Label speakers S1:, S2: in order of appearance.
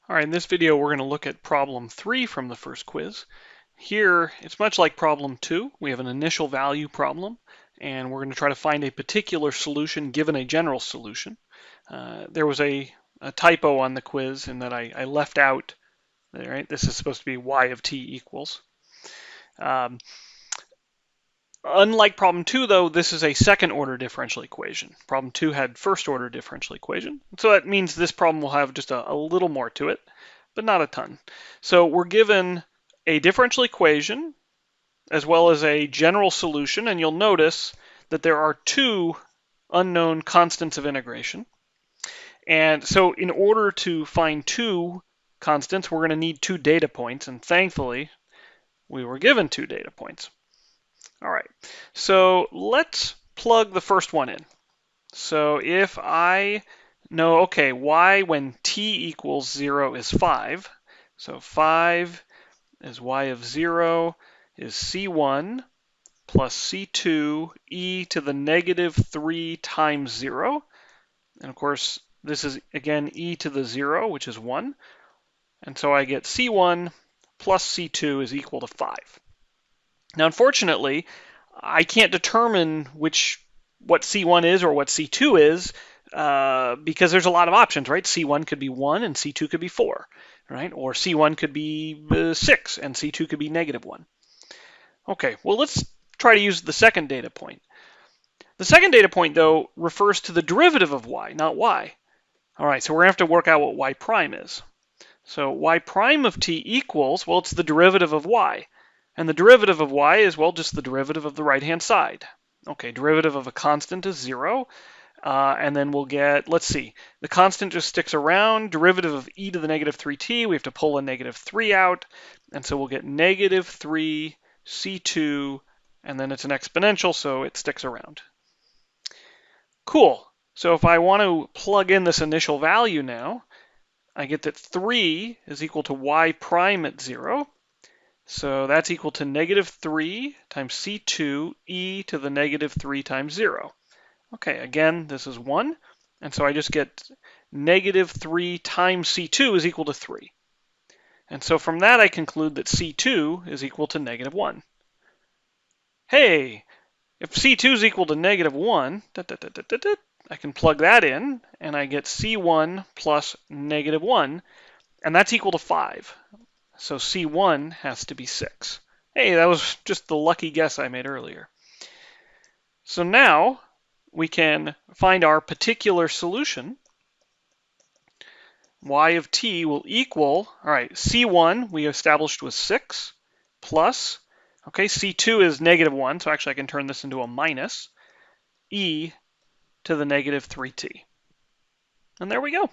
S1: All right, in this video we're going to look at problem 3 from the first quiz. Here it's much like problem 2. We have an initial value problem and we're going to try to find a particular solution given a general solution. There was a typo on the quiz in that I left out, right? This is supposed to be y of t equals. Unlike problem 2 though, this is a second order differential equation. Problem 2 had first order differential equation. So that means this problem will have just a little more to it, but not a ton. So we're given a differential equation as well as a general solution, and you'll notice that there are two unknown constants of integration. And so in order to find two constants, we're going to need two data points, and thankfully we were given two data points. All right, so let's plug the first one in. So if I know, okay, y when t equals 0 is 5, so 5 is y of 0 is c1 plus c2 e to the negative 3 times 0. And of course, this is, again, e to the 0, which is 1. And so I get c1 plus c2 is equal to 5. Now, unfortunately, I can't determine what C1 is or what C2 is because there's a lot of options, right? C1 could be 1 and C2 could be 4, right? Or C1 could be 6 and C2 could be negative 1. Okay, well, let's try to use the second data point. The second data point, though, refers to the derivative of y, not y. All right, so we're going to have to work out what y prime is. So y prime of t equals, well, it's the derivative of y. And the derivative of y is, well, just the derivative of the right-hand side. Okay, derivative of a constant is 0. And then we'll get, let's see, the constant just sticks around. Derivative of e to the negative 3t, we have to pull a negative 3 out. And so we'll get negative 3 c2, and then it's an exponential, so it sticks around. Cool. So if I want to plug in this initial value now, I get that 3 is equal to y prime at 0. So that's equal to negative 3 times c2 e to the negative 3 times 0. Okay, again, this is 1. And so I just get negative 3 times c2 is equal to 3. And so from that, I conclude that c2 is equal to negative 1. Hey, if c2 is equal to negative 1, I can plug that in, and I get c1 plus negative 1, and that's equal to 5. So C1 has to be 6. Hey, that was just the lucky guess I made earlier. So now we can find our particular solution. Y of t will equal, all right, C1 we established was 6 plus, okay, C2 is negative 1, so actually I can turn this into a minus, e to the negative 3t. And there we go.